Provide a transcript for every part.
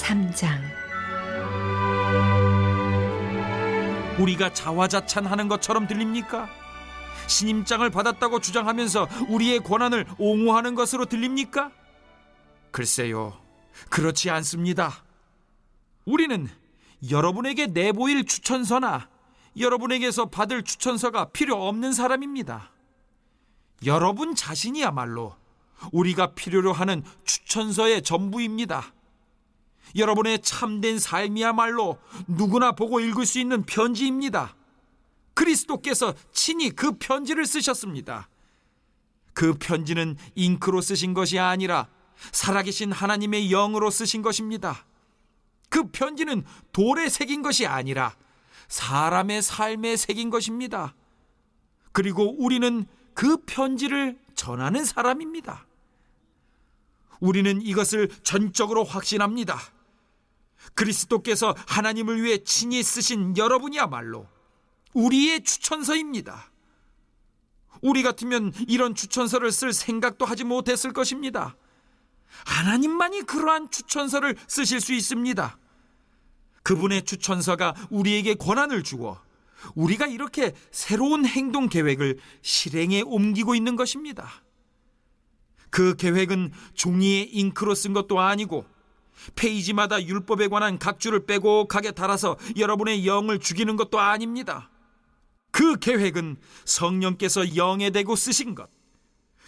3장. 우리가 자화자찬하는 것처럼 들립니까? 신임장을 받았다고 주장하면서 우리의 권한을 옹호하는 것으로 들립니까? 글쎄요, 그렇지 않습니다. 우리는 여러분에게 내보일 추천서나 여러분에게서 받을 추천서가 필요 없는 사람입니다. 여러분 자신이야말로 우리가 필요로 하는 추천서의 전부입니다. 여러분의 참된 삶이야말로 누구나 보고 읽을 수 있는 편지입니다. 그리스도께서 친히 그 편지를 쓰셨습니다. 그 편지는 잉크로 쓰신 것이 아니라 살아계신 하나님의 영으로 쓰신 것입니다. 그 편지는 돌에 새긴 것이 아니라 사람의 삶에 새긴 것입니다. 그리고 우리는 그 편지를 전하는 사람입니다. 우리는 이것을 전적으로 확신합니다. 그리스도께서 하나님을 위해 친히 쓰신 여러분이야말로 우리의 추천서입니다. 우리 같으면 이런 추천서를 쓸 생각도 하지 못했을 것입니다. 하나님만이 그러한 추천서를 쓰실 수 있습니다. 그분의 추천서가 우리에게 권한을 주어 우리가 이렇게 새로운 행동 계획을 실행에 옮기고 있는 것입니다. 그 계획은 종이에 잉크로 쓴 것도 아니고 페이지마다 율법에 관한 각주를 빼곡하게 달아서 여러분의 영을 죽이는 것도 아닙니다. 그 계획은 성령께서 영에 대고 쓰신 것,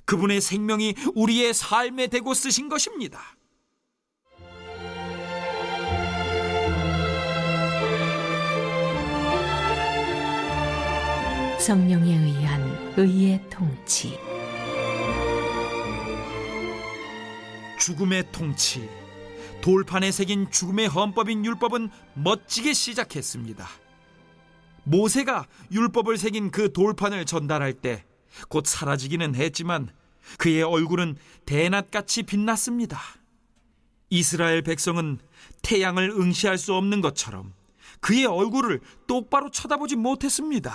그분의 생명이 우리의 삶에 대고 쓰신 것입니다. 성령에 의한 의의 통치. 죽음의 통치, 돌판에 새긴 죽음의 헌법인 율법은 멋지게 시작했습니다. 모세가 율법을 새긴 그 돌판을 전달할 때 곧 사라지기는 했지만 그의 얼굴은 대낮같이 빛났습니다. 이스라엘 백성은 태양을 응시할 수 없는 것처럼 그의 얼굴을 똑바로 쳐다보지 못했습니다.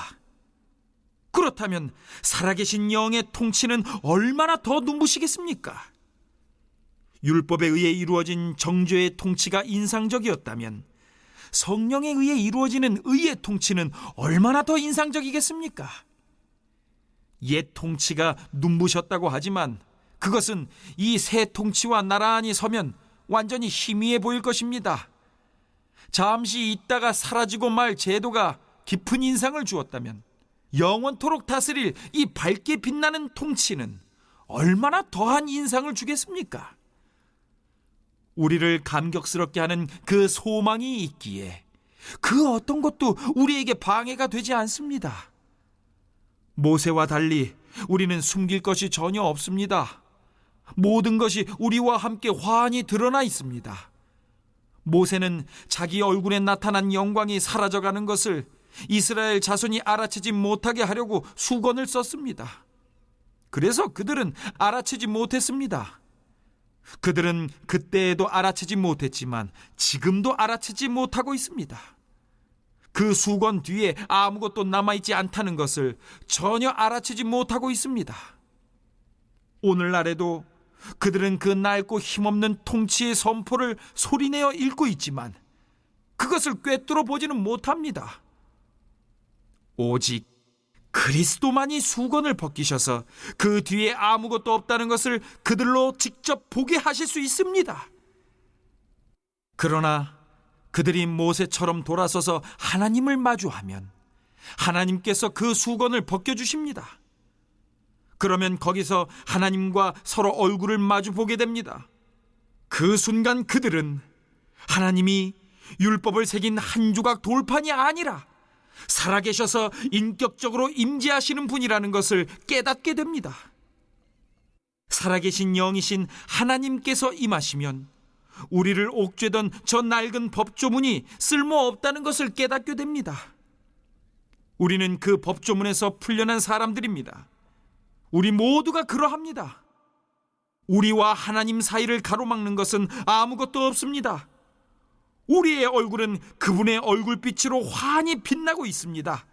그렇다면 살아계신 영의 통치는 얼마나 더 눈부시겠습니까? 율법에 의해 이루어진 정죄의 통치가 인상적이었다면 성령에 의해 이루어지는 의의 통치는 얼마나 더 인상적이겠습니까? 옛 통치가 눈부셨다고 하지만 그것은 이 새 통치와 나란히 서면 완전히 희미해 보일 것입니다. 잠시 있다가 사라지고 말 제도가 깊은 인상을 주었다면 영원토록 다스릴 이 밝게 빛나는 통치는 얼마나 더한 인상을 주겠습니까? 우리를 감격스럽게 하는 그 소망이 있기에 그 어떤 것도 우리에게 방해가 되지 않습니다. 모세와 달리 우리는 숨길 것이 전혀 없습니다. 모든 것이 우리와 함께 환히 드러나 있습니다. 모세는 자기 얼굴에 나타난 영광이 사라져가는 것을 이스라엘 자손이 알아채지 못하게 하려고 수건을 썼습니다. 그래서 그들은 알아채지 못했습니다. 그들은 그때에도 알아채지 못했지만 지금도 알아채지 못하고 있습니다. 그 수건 뒤에 아무것도 남아있지 않다는 것을 전혀 알아채지 못하고 있습니다. 오늘날에도 그들은 그 낡고 힘없는 통치의 선포를 소리내어 읽고 있지만 그것을 꿰뚫어 보지는 못합니다. 오직 그리스도만이 수건을 벗기셔서 그 뒤에 아무것도 없다는 것을 그들로 직접 보게 하실 수 있습니다. 그러나 그들이 모세처럼 돌아서서 하나님을 마주하면 하나님께서 그 수건을 벗겨주십니다. 그러면 거기서 하나님과 서로 얼굴을 마주 보게 됩니다. 그 순간 그들은 하나님이 율법을 새긴 한 조각 돌판이 아니라 살아계셔서 인격적으로 임재하시는 분이라는 것을 깨닫게 됩니다. 살아계신 영이신 하나님께서 임하시면 우리를 옥죄던 저 낡은 법조문이 쓸모없다는 것을 깨닫게 됩니다. 우리는 그 법조문에서 풀려난 사람들입니다. 우리 모두가 그러합니다. 우리와 하나님 사이를 가로막는 것은 아무것도 없습니다. 우리의 얼굴은 그분의 얼굴빛으로 환히 빛나고 있습니다.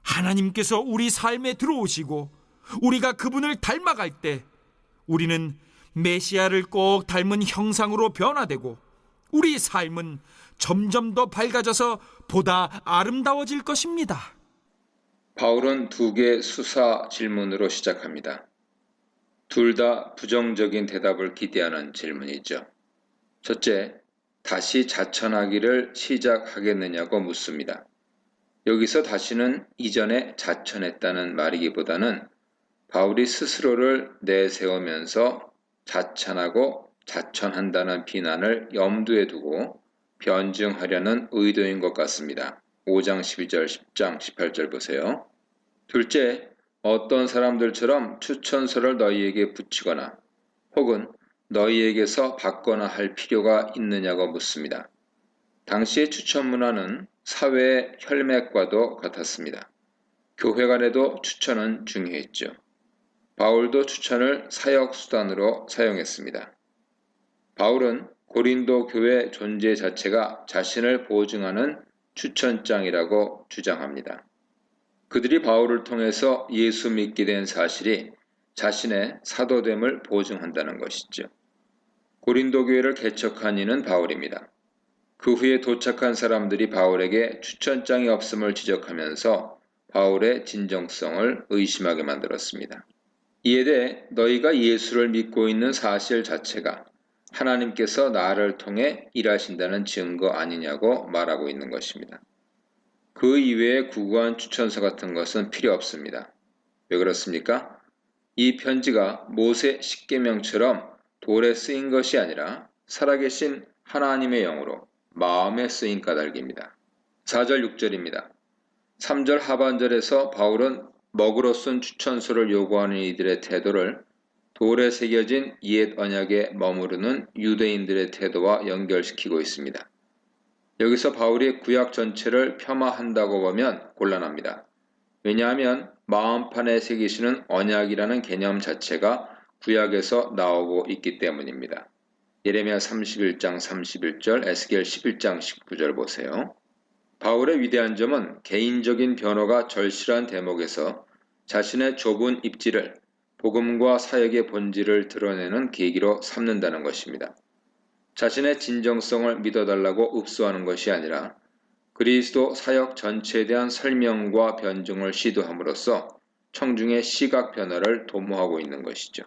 하나님께서 우리 삶에 들어오시고 우리가 그분을 닮아갈 때 우리는 메시아를 꼭 닮은 형상으로 변화되고 우리 삶은 점점 더 밝아져서 보다 아름다워질 것입니다. 바울은 두 개의 수사 질문으로 시작합니다. 둘 다 부정적인 대답을 기대하는 질문이죠. 첫째, 다시 자천하기를 시작하겠느냐고 묻습니다. 여기서 다시는 이전에 자천했다는 말이기보다는 바울이 스스로를 내세우면서 자천하고 자천한다는 비난을 염두에 두고 변증하려는 의도인 것 같습니다. 5장 12절, 10장 18절 보세요. 둘째, 어떤 사람들처럼 추천서를 너희에게 붙이거나 혹은 너희에게서 받거나 할 필요가 있느냐고 묻습니다. 당시의 추천 문화는 사회의 혈맥과도 같았습니다. 교회 간에도 추천은 중요했죠. 바울도 추천을 사역수단으로 사용했습니다. 바울은 고린도 교회 존재 자체가 자신을 보증하는 추천장이라고 주장합니다. 그들이 바울을 통해서 예수 믿게 된 사실이 자신의 사도됨을 보증한다는 것이죠. 고린도 교회를 개척한 이는 바울입니다. 그 후에 도착한 사람들이 바울에게 추천장이 없음을 지적하면서 바울의 진정성을 의심하게 만들었습니다. 이에 대해 너희가 예수를 믿고 있는 사실 자체가 하나님께서 나를 통해 일하신다는 증거 아니냐고 말하고 있는 것입니다. 그 이외의 구구한 추천서 같은 것은 필요 없습니다. 왜 그렇습니까? 이 편지가 모세 십계명처럼 돌에 쓰인 것이 아니라 살아계신 하나님의 영으로 마음에 쓰인 까닭입니다. 4절 6절입니다. 3절 하반절에서 바울은 먹으로 쓴 추천서를 요구하는 이들의 태도를 돌에 새겨진 옛 언약에 머무르는 유대인들의 태도와 연결시키고 있습니다. 여기서 바울이 구약 전체를 폄하한다고 보면 곤란합니다. 왜냐하면 마음판에 새기시는 언약이라는 개념 자체가 구약에서 나오고 있기 때문입니다. 예레미야 31장 31절, 에스겔 11장 19절 보세요. 바울의 위대한 점은 개인적인 변호가 절실한 대목에서 자신의 좁은 입지를 복음과 사역의 본질을 드러내는 계기로 삼는다는 것입니다. 자신의 진정성을 믿어달라고 읍소하는 것이 아니라 그리스도 사역 전체에 대한 설명과 변증을 시도함으로써 청중의 시각 변화를 도모하고 있는 것이죠.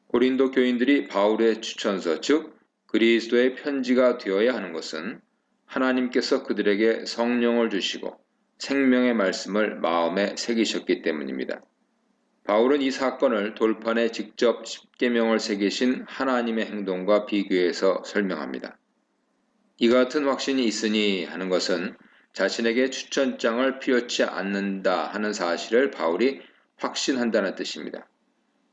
고린도 교인들이 바울의 추천서, 즉 그리스도의 편지가 되어야 하는 것은 하나님께서 그들에게 성령을 주시고 생명의 말씀을 마음에 새기셨기 때문입니다. 바울은 이 사건을 돌판에 직접 십계명을 새기신 하나님의 행동과 비교해서 설명합니다. 이 같은 확신이 있으니 하는 것은 자신에게 추천장을 필요치 않는다 하는 사실을 바울이 확신한다는 뜻입니다.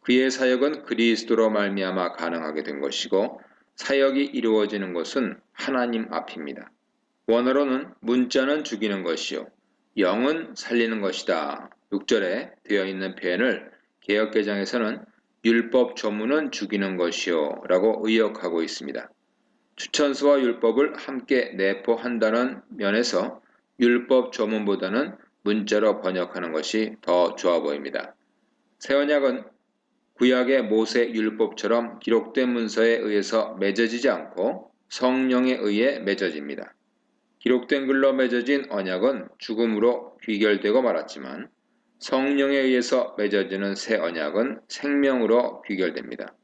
그의 사역은 그리스도로 말미암아 가능하게 된 것이고 사역이 이루어지는 것은 하나님 앞입니다. 원어로는 문자는 죽이는 것이요 영은 살리는 것이다. 6절에 되어 있는 표현을 개역개정에서는 율법 조문은 죽이는 것이요 라고 의역하고 있습니다. 추천서와 율법을 함께 내포한다는 면에서 율법 조문보다는 문자로 번역하는 것이 더 좋아 보입니다. 새언약은 구약의 모세 율법처럼 기록된 문서에 의해서 맺어지지 않고 성령에 의해 맺어집니다. 기록된 글로 맺어진 언약은 죽음으로 귀결되고 말았지만 성령에 의해서 맺어지는 새 언약은 생명으로 귀결됩니다.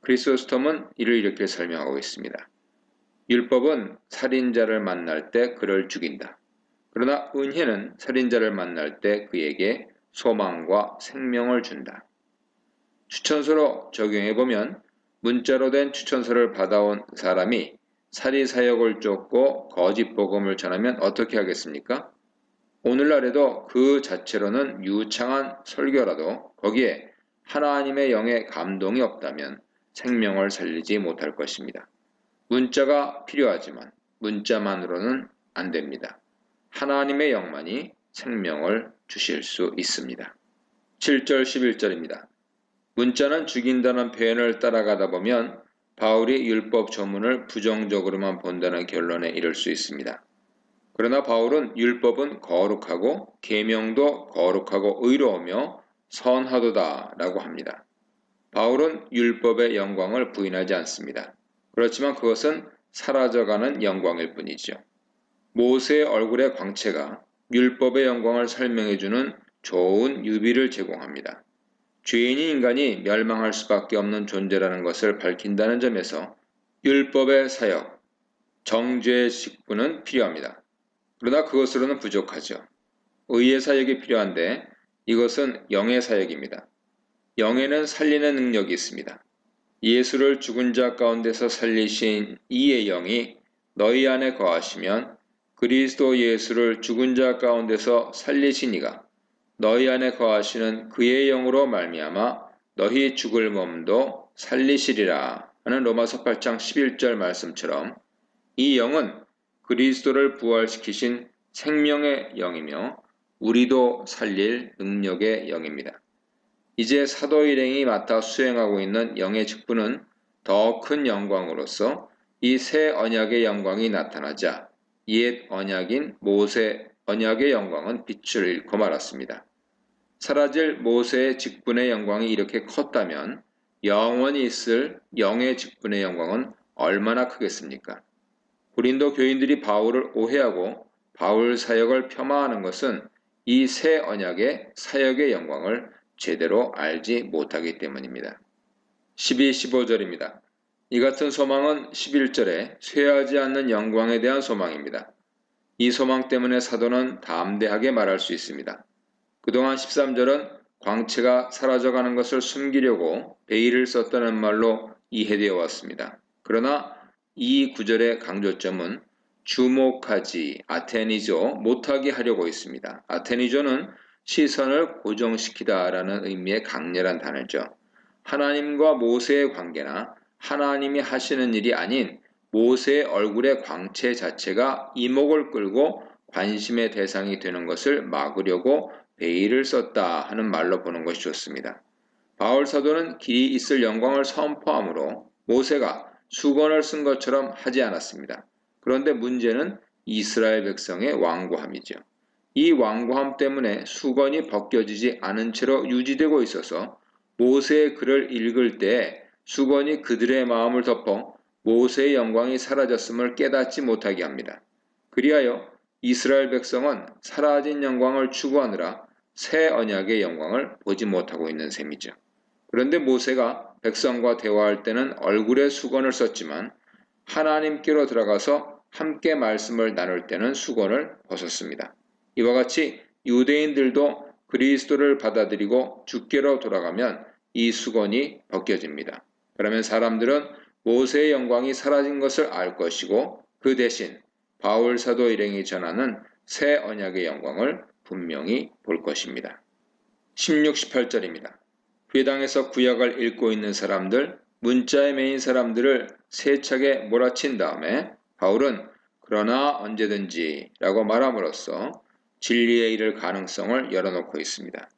크리소스톰은 이를 이렇게 설명하고 있습니다. 율법은 살인자를 만날 때 그를 죽인다. 그러나 은혜는 살인자를 만날 때 그에게 소망과 생명을 준다. 추천서로 적용해보면 문자로 된 추천서를 받아온 사람이 사리사욕을 쫓고 거짓 복음을 전하면 어떻게 하겠습니까? 오늘날에도 그 자체로는 유창한 설교라도 거기에 하나님의 영의 감동이 없다면 생명을 살리지 못할 것입니다. 문자가 필요하지만 문자만으로는 안 됩니다. 하나님의 영만이 생명을 주실 수 있습니다. 7절 11절입니다. 문자는 죽인다는 표현을 따라가다 보면 바울이 율법 조문을 부정적으로만 본다는 결론에 이를 수 있습니다. 그러나 바울은 율법은 거룩하고 계명도 거룩하고 의로우며 선하도다 라고 합니다. 바울은 율법의 영광을 부인하지 않습니다. 그렇지만 그것은 사라져가는 영광일 뿐이죠. 모세의 얼굴의 광채가 율법의 영광을 설명해주는 좋은 유비를 제공합니다. 죄인인 인간이 멸망할 수밖에 없는 존재라는 것을 밝힌다는 점에서 율법의 사역, 정죄의 직분은 필요합니다. 그러나 그것으로는 부족하죠. 의의 사역이 필요한데 이것은 영의 사역입니다. 영에는 살리는 능력이 있습니다. 예수를 죽은 자 가운데서 살리신 이의 영이 너희 안에 거하시면 그리스도 예수를 죽은 자 가운데서 살리신 이가 너희 안에 거하시는 그의 영으로 말미암아 너희 죽을 몸도 살리시리라 하는 로마서 8장 11절 말씀처럼 이 영은 그리스도를 부활시키신 생명의 영이며 우리도 살릴 능력의 영입니다. 이제 사도 일행이 맡아 수행하고 있는 영의 직분은 더 큰 영광으로서 이 새 언약의 영광이 나타나자 옛 언약인 모세 언약의 영광은 빛을 잃고 말았습니다. 사라질 모세의 직분의 영광이 이렇게 컸다면 영원히 있을 영의 직분의 영광은 얼마나 크겠습니까? 고린도 교인들이 바울을 오해하고 바울 사역을 폄하하는 것은 이 새 언약의 사역의 영광을 제대로 알지 못하기 때문입니다. 12, 15절입니다. 이 같은 소망은 11절에 쇠하지 않는 영광에 대한 소망입니다. 이 소망 때문에 사도는 담대하게 말할 수 있습니다. 그동안 13절은 광채가 사라져가는 것을 숨기려고 베일을 썼다는 말로 이해되어 왔습니다. 그러나 이 구절의 강조점은 주목하지 아테니조 못하게 하려고 있습니다. 아테니조는 시선을 고정시키다라는 의미의 강렬한 단어죠. 하나님과 모세의 관계나 하나님이 하시는 일이 아닌 모세의 얼굴의 광채 자체가 이목을 끌고 관심의 대상이 되는 것을 막으려고 베일을 썼다 하는 말로 보는 것이 좋습니다. 바울 사도는 길이 있을 영광을 선포하므로 모세가 수건을 쓴 것처럼 하지 않았습니다. 그런데 문제는 이스라엘 백성의 완고함이죠. 이 완고함 때문에 수건이 벗겨지지 않은 채로 유지되고 있어서 모세의 글을 읽을 때 수건이 그들의 마음을 덮어 모세의 영광이 사라졌음을 깨닫지 못하게 합니다. 그리하여 이스라엘 백성은 사라진 영광을 추구하느라 새 언약의 영광을 보지 못하고 있는 셈이죠. 그런데 모세가 백성과 대화할 때는 얼굴에 수건을 썼지만 하나님께로 들어가서 함께 말씀을 나눌 때는 수건을 벗었습니다. 이와 같이 유대인들도 그리스도를 받아들이고 주께로 돌아가면 이 수건이 벗겨집니다. 그러면 사람들은 모세의 영광이 사라진 것을 알 것이고 그 대신 바울 사도 일행이 전하는 새 언약의 영광을 분명히 볼 것입니다. 16, 18절입니다. 회당에서 구약을 읽고 있는 사람들, 문자에 매인 사람들을 세차게 몰아친 다음에 바울은 그러나 언제든지 라고 말함으로써 진리에 이를 가능성을 열어놓고 있습니다.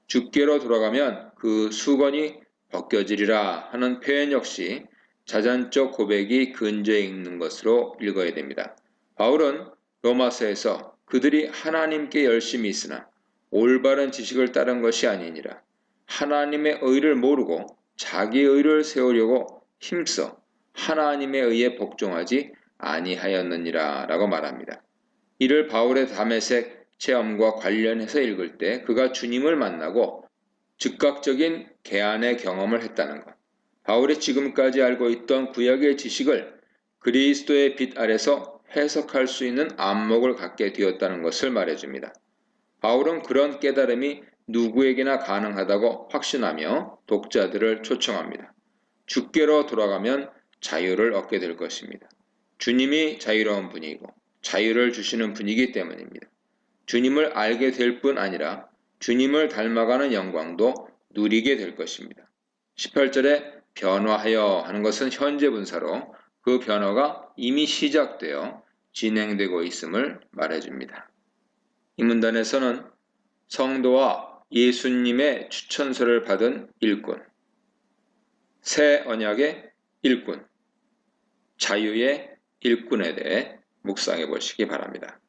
주께로 돌아가면 그 수건이 벗겨지리라 하는 표현 역시 자잔적 고백이 근저에 있는 것으로 읽어야 됩니다. 바울은 로마서에서 그들이 하나님께 열심히 있으나 올바른 지식을 따른 것이 아니니라. 하나님의 의를 모르고 자기의 의를 세우려고 힘써 하나님의 의에 복종하지 아니하였느니라 라고 말합니다. 이를 바울의 다메섹 체험과 관련해서 읽을 때 그가 주님을 만나고 즉각적인 개안의 경험을 했다는 것. 바울이 지금까지 알고 있던 구약의 지식을 그리스도의 빛 아래서 해석할 수 있는 안목을 갖게 되었다는 것을 말해줍니다. 바울은 그런 깨달음이 누구에게나 가능하다고 확신하며 독자들을 초청합니다. 주께로 돌아가면 자유를 얻게 될 것입니다. 주님이 자유로운 분이고 자유를 주시는 분이기 때문입니다. 주님을 알게 될 뿐 아니라 주님을 닮아가는 영광도 누리게 될 것입니다. 18절에 변화하여 하는 것은 현재 분사로 그 변화가 이미 시작되어 진행되고 있음을 말해줍니다. 이 문단에서는 성도와 예수님의 추천서를 받은 일꾼, 새 언약의 일꾼, 자유의 일꾼에 대해 묵상해 보시기 바랍니다.